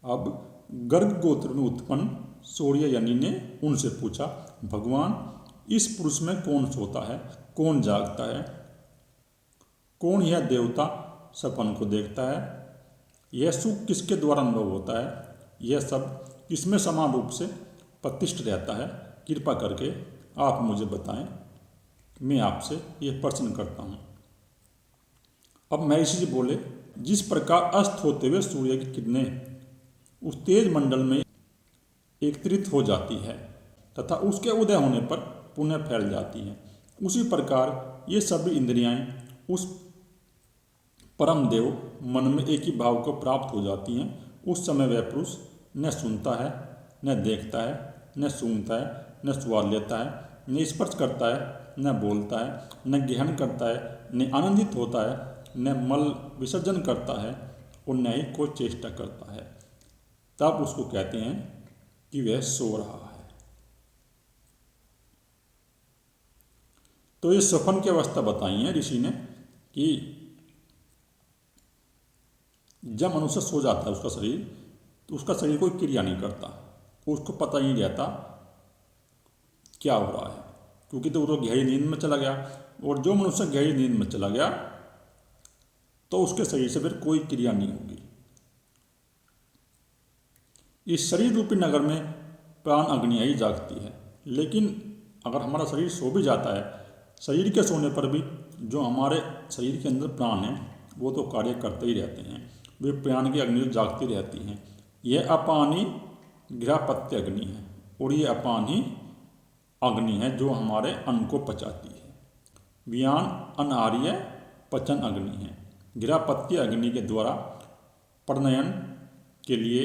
अब गर्ग गोत्र में उत्पन्न सूर्य यानी ने उनसे पूछा, भगवान इस पुरुष में कौन सोता है, कौन जागता है, कौन यह देवता सपन को देखता है, यह सुख किसके द्वारा अनुभव होता है, यह सब किसमें समान रूप से प्रतिष्ठ रहता है, कृपा करके आप मुझे बताएं, मैं आपसे यह प्रश्न करता हूँ। अब महर्षि जी बोले, जिस प्रकार अस्त होते हुए सूर्य की किरणें उस तेज मंडल में एकत्रित हो जाती है तथा उसके उदय होने पर पुनः फैल जाती है, उसी प्रकार ये सभी इंद्रियाएं उस परम देव मन में एक ही भाव को प्राप्त हो जाती हैं। उस समय वह पुरुष न सुनता है, न देखता है, न सूंघता है, न स्वाद लेता है, न स्पर्श करता है, न बोलता है, न ग्रहण करता है, न आनंदित होता है, न मल विसर्जन करता है और न ही कोई चेष्टा करता है। तब उसको कहते हैं कि वह सो रहा है। तो ये स्वप्न की अवस्था बताई है ऋषि ने कि जब मनुष्य सो जाता है उसका शरीर, तो उसका शरीर कोई क्रिया नहीं करता, उसको पता ही नहीं रहता क्या हो रहा है, क्योंकि तो वो गहरी नींद में चला गया। और जो मनुष्य गहरी नींद में चला गया तो उसके शरीर से फिर कोई क्रिया नहीं होगी। इस शरीर रूपी नगर में प्राण अग्नि ही जागती है, लेकिन अगर हमारा शरीर सो भी जाता है, शरीर के सोने पर भी जो हमारे शरीर के अंदर प्राण हैं वो तो कार्य करते ही रहते हैं, वे प्राण की अग्नि जागती रहती हैं। यह अपानी गृहपत्य अग्नि है और ये अपानी अग्नि है जो हमारे अन्न को पचाती है। व्यान अनार्य पचन अग्नि है। गृहपत्य अग्नि के द्वारा प्रणयन के लिए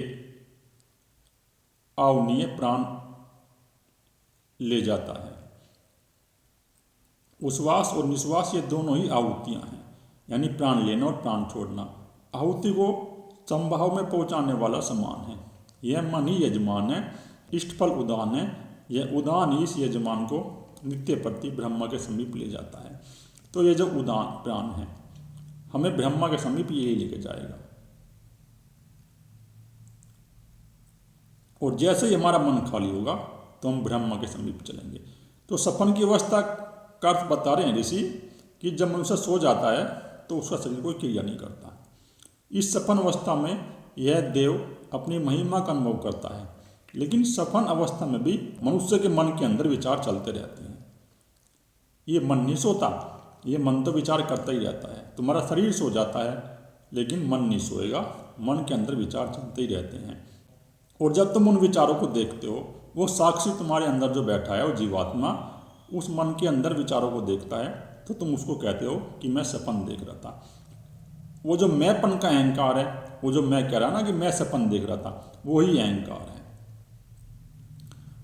आवनीय प्राण ले जाता है। उश्वास और निश्वास ये दोनों ही आहुतियाँ हैं, यानी प्राण लेना और प्राण छोड़ना। आहुति को संभाव में पहुँचाने वाला समान है। यह मन ही यजमान है, इष्टफल उदान है। यह उदान ही इस यजमान को नित्य प्रति ब्रह्मा के समीप ले जाता है। तो ये जो उदान प्राण है हमें ब्रह्मा के समीप यही लेके जाएगा। और जैसे ही हमारा मन खाली होगा तो हम ब्रह्मा के समीप चलेंगे। तो सपन की अवस्था का अर्थ बता रहे हैं ऋषि कि जब मनुष्य सो जाता है तो उसका शरीर कोई क्रिया नहीं करता। इस सपन अवस्था में यह देव अपनी महिमा का अनुभव करता है, लेकिन सपन अवस्था में भी मनुष्य के मन के अंदर विचार चलते रहते हैं। ये मन नहीं सोता, ये मन तो विचार करता ही रहता है। तुम्हारा शरीर सो जाता है लेकिन मन नहीं सोएगा, मन के अंदर विचार चलते ही रहते हैं। और जब तुम उन विचारों को देखते हो, वो साक्षी तुम्हारे अंदर जो बैठा है वो जीवात्मा उस मन के अंदर विचारों को देखता है, तो तुम उसको कहते हो कि मैं सपन देख रहा था। वो जो मैंपन का अहंकार है, वो जो मैं कह रहा ना कि मैं सपन देख रहा था, वो ही अहंकार है।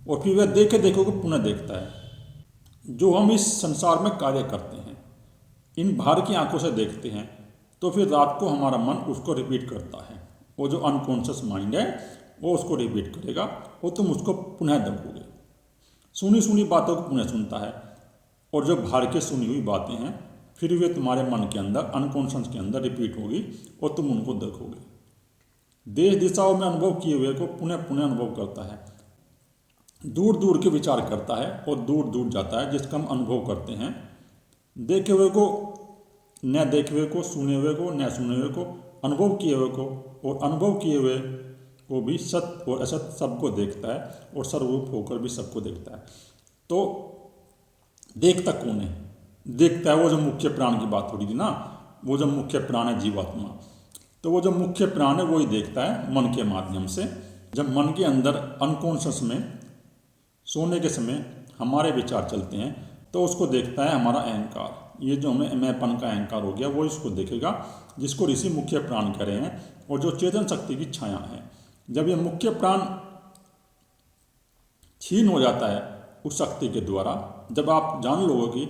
और फिर वह देखे देखो को पुनः देखता है। जो हम इस संसार में कार्य करते हैं, इन बाहर की आंखों से देखते हैं, तो फिर रात को हमारा मन उसको रिपीट करता है। वो जो अनकॉन्शियस माइंड है वो उसको रिपीट करेगा और तुम उसको पुनः देखोगे। सुनी सुनी बातों को पुनः सुनता है, और जो बाहर की सुनी हुई बातें हैं फिर वे तुम्हारे मन के अंदर अनकॉन्शियस के अंदर रिपीट होगी और तुम उनको देखोगे। देश दिशाओं में अनुभव किए हुए को पुनः पुनः अनुभव करता है, दूर दूर के विचार करता है और दूर दूर जाता है, जिसका हम अनुभव करते हैं। देखे हुए को न देखे हुए को, सुने हुए को न सुने हुए को, अनुभव किए हुए को और अनुभव किए हुए को भी सत्य और असत्य सबको देखता है और सर्वरूप होकर भी सबको देखता है। तो देखता कौन है? देखता है वो जो मुख्य प्राण की बात हो रही थी ना, वो जो मुख्य प्राण है जीवात्मा, तो वो जो मुख्य प्राण है वो ही देखता है मन के माध्यम से। जब मन के अंदर अनकॉन्शियस में सोने के समय हमारे विचार चलते हैं तो उसको देखता है हमारा अहंकार। ये जो हमें मैंपन का अहंकार हो गया वो इसको देखेगा, जिसको ऋषि मुख्य प्राण कह रहे हैं, और जो चेतन शक्ति की छाया है। जब ये मुख्य प्राण छीन हो जाता है उस शक्ति के द्वारा, जब आप जान लोगे कि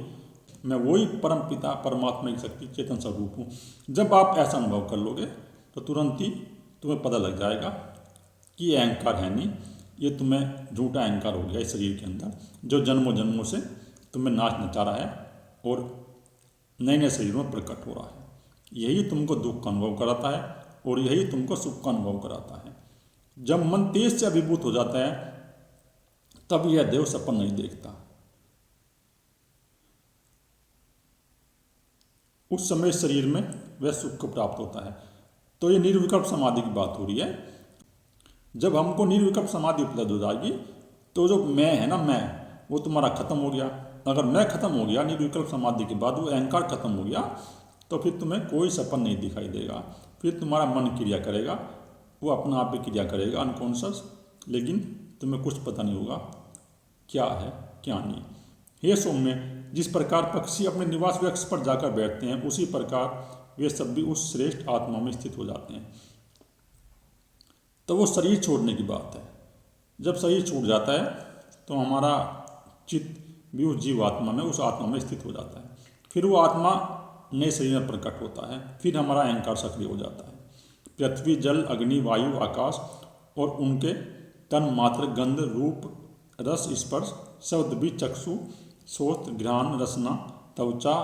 मैं वही परम पिता परमात्मा की शक्ति चेतन स्वरूप हूँ, जब आप ऐसा अनुभव कर लोगे तो तुरंत ही तुम्हें पता लग जाएगा कि ये अहंकार है नहीं, ये तुम्हें झूठा अहंकार हो गया इस शरीर के अंदर, जो जन्मों जन्मों से तुम्हें नाच नचा रहा है और नए नए शरीरों में प्रकट हो रहा है। यही तुमको दुख का अनुभव कराता है और यही तुमको सुख का अनुभव कराता है। जब मन तेज से अभिभूत हो जाता है तब यह देव सपन नहीं देखता। उस समय शरीर में वह सुख को प्राप्त होता है। तो ये निर्विकल्प समाधि की बात हो रही है। जब हमको निर्विकल्प समाधि उपलब्ध हो जाएगी तो जो मैं है ना, मैं, वो तुम्हारा खत्म हो गया। अगर मैं खत्म हो गया निर्विकल्प समाधि के बाद, वो अहंकार खत्म हो गया, तो फिर तुम्हें कोई सपन नहीं दिखाई देगा। फिर तुम्हारा मन क्रिया करेगा, वो अपना आप ही क्रिया करेगा अनकॉन्शियस, लेकिन तुम्हें कुछ पता नहीं होगा क्या है क्या नहीं। हे सौम्य, जिस प्रकार पक्षी अपने निवास वृक्ष पर जाकर बैठते हैं, उसी प्रकार वे सब भी उस श्रेष्ठ आत्मा में स्थित हो जाते हैं। तो वो शरीर छोड़ने की बात है। जब शरीर छूट जाता है तो हमारा चित्त भी उस जीवात्मा में, उस आत्मा में स्थित हो जाता है। फिर वो आत्मा नए शरीर में प्रकट होता है। फिर हमारा अहंकार सक्रिय हो जाता है। पृथ्वी, जल, अग्नि, वायु, आकाश और उनके तन मात्र, गंध, रूप, रस, स्पर्श, शब्द भी, चक्षु, श्रोत, घ्राण, रसना, त्वचा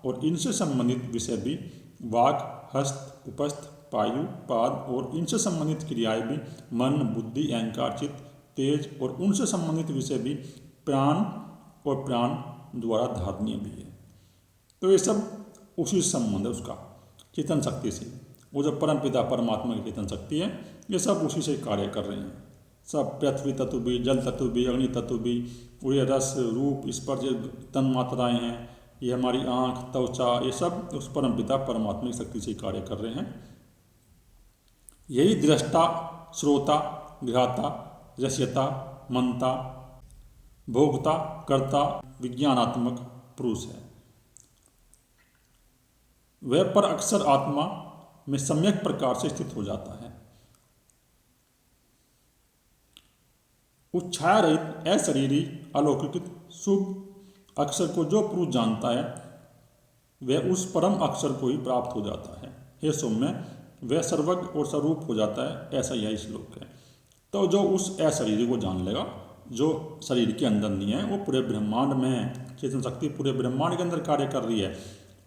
और इनसे संबंधित विषय भी, वाक, हस्त, उपस्थ, पायु, पाद और इनसे संबंधित क्रियाएं भी, मन, बुद्धि, अहंकार, चित्त, तेज और उनसे संबंधित विषय भी, प्राण और प्राण द्वारा धारणीय भी है। तो ये सब उसी से संबंध है उसका, चेतन शक्ति से। वो जो परम पिता परमात्मा की चेतन शक्ति है, ये सब उसी से कार्य कर रहे हैं। सब पृथ्वी तत्व भी, जल तत्व भी, अग्नि तत्व भी, और ये रस, रूप, स्पर्श, तन मात्राएँ हैं, ये हमारी आँख, त्वचा, ये सब उस परम पिता परमात्मा की शक्ति से कार्य कर रहे हैं। यही दृष्टा, श्रोता, घ्राता, रस्यता, मनता, भोक्ता, कर्ता, विज्ञानात्मक पुरुष है। वह पर अक्सर आत्मा में सम्यक प्रकार से स्थित हो जाता है। उस छाया रहित अशरीरी अलौकिक शुभ अक्षर को जो पुरुष जानता है, वह उस परम अक्षर को ही प्राप्त हो जाता है। हे सौम्य, वह सर्वज्ञ और स्वरूप हो जाता है, ऐसा यही श्लोक है। तो जो उस अशरीरी को जान लेगा, जो शरीर के अंदर नहीं है, वो पूरे ब्रह्मांड में है, चेतन शक्ति पूरे ब्रह्मांड के अंदर कार्य कर रही है।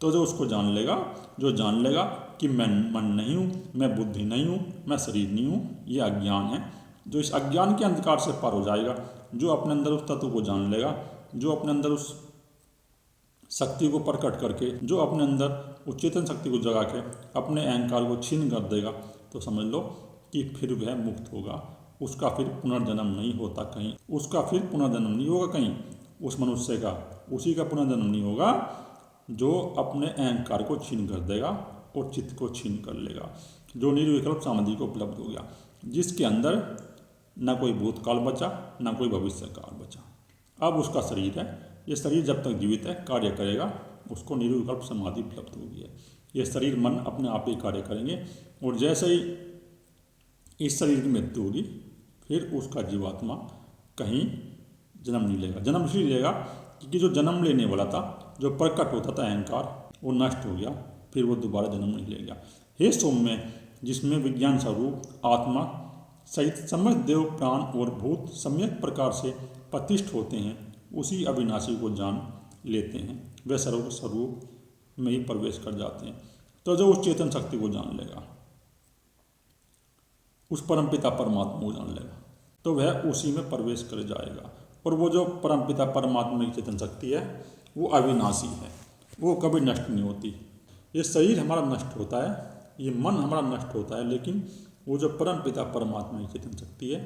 तो जो उसको जान लेगा, जो जान लेगा कि मैं मन नहीं हूँ, मैं बुद्धि नहीं हूँ, मैं शरीर नहीं हूँ, ये अज्ञान है, जो इस अज्ञान के अंधकार से पार हो जाएगा, जो अपने अंदर उस तत्व को जान लेगा, जो अपने अंदर उस शक्ति को प्रकट करके, जो अपने अंदर उस चेतन शक्ति को जगा के अपने अहंकार को छीन कर देगा, तो समझ लो कि फिर वह मुक्त होगा। उसका फिर पुनर्जन्म नहीं होता कहीं, उसका फिर पुनर्जन्म नहीं होगा कहीं उस मनुष्य का, उसी का पुनर्जन्म नहीं होगा जो अपने अहंकार को छीन कर देगा और चित्त को छीन कर लेगा, जो निर्विकल्प समाधि को उपलब्ध हो गया, जिसके अंदर न कोई भूतकाल बचा, न कोई भविष्य काल बचा। अब उसका शरीर है, ये शरीर जब तक जीवित है कार्य करेगा, उसको निर्विकल्प समाधि उपलब्ध होगी है। ये शरीर मन अपने आप ही कार्य करेंगे, और जैसे ही इस शरीर की मृत्यु होगी, फिर उसका जीवात्मा कहीं जन्म नहीं लेगा। जन्म इसलिए लेगा क्योंकि जो जन्म लेने वाला था, जो प्रकट होता था अहंकार, वो नष्ट हो गया, फिर वो दोबारा जन्म नहीं लेगा। हे सौम्य, जिसमें विज्ञान स्वरूप आत्मा सहित समस्त देव, प्राण और भूत सम्यक प्रकार से प्रतिष्ठ होते हैं, उसी अविनाशी को जान लेते हैं, वे सर्व स्वरूप में ही प्रवेश कर जाते हैं। तो जो उस चेतन शक्ति को जान लेगा, उस परमपिता परमात्मा को जान लेगा, तो वह उसी में प्रवेश कर जाएगा। और वो जो परमपिता परमात्मा की चेतन शक्ति है, वो अविनाशी है, वो कभी नष्ट नहीं होती। ये शरीर हमारा नष्ट होता है, ये मन हमारा नष्ट होता है, लेकिन वो जो परमपिता परमात्मा की चेतन शक्ति है,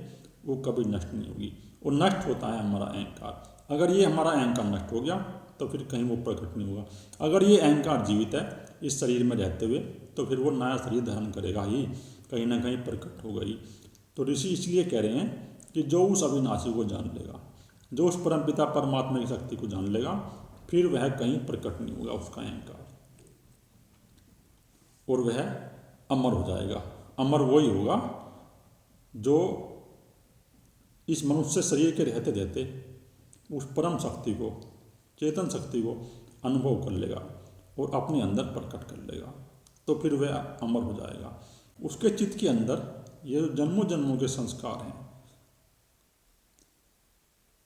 वो कभी नष्ट नहीं होगी। और नष्ट होता है हमारा अहंकार। अगर ये हमारा अहंकार नष्ट हो गया तो फिर कहीं वो प्रकट नहीं होगा। अगर ये अहंकार जीवित है इस शरीर में रहते हुए, तो फिर वो नया शरीर धारण करेगा ही, कहीं ना कहीं प्रकट होगा ही। तो ऋषि इसलिए कह रहे हैं कि जो उस अविनाशी को जान लेगा, जो उस परमपिता परमात्मा की शक्ति को जान लेगा, फिर वह कहीं प्रकट नहीं होगा उसका अहंकार, और वह अमर हो जाएगा। अमर वही होगा जो इस मनुष्य शरीर के रहते रहते उस परम शक्ति को, चेतन शक्ति को अनुभव कर लेगा और अपने अंदर प्रकट कर लेगा, तो फिर वह अमर हो जाएगा। उसके चित्त के अंदर ये जन्मों जन्मों के संस्कार हैं,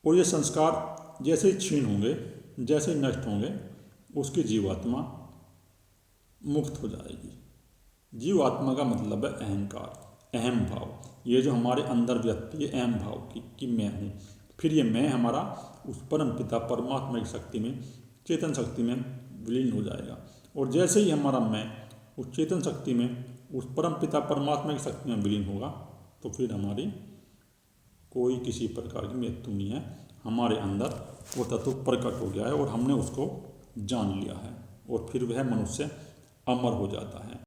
और ये संस्कार जैसे ही क्षीण होंगे, जैसे ही नष्ट होंगे, उसकी जीवात्मा मुक्त हो जाएगी। जीवात्मा का मतलब है अहंकार, अहम भाव। ये जो हमारे अंदर व्यक्ति है अहम भाव की कि मैं हूँ, फिर ये मैं हमारा उस परम पिता परमात्मा की शक्ति में, चेतन शक्ति में विलीन हो जाएगा। और जैसे ही हमारा मैं उस चेतन शक्ति में, उस परम पिता परमात्मा की शक्ति में विलीन होगा, तो फिर हमारी कोई किसी प्रकार की मृत्यु नहीं है। हमारे अंदर वो तत्व प्रकट हो गया है और हमने उसको जान लिया है, और फिर वह मनुष्य अमर हो जाता है।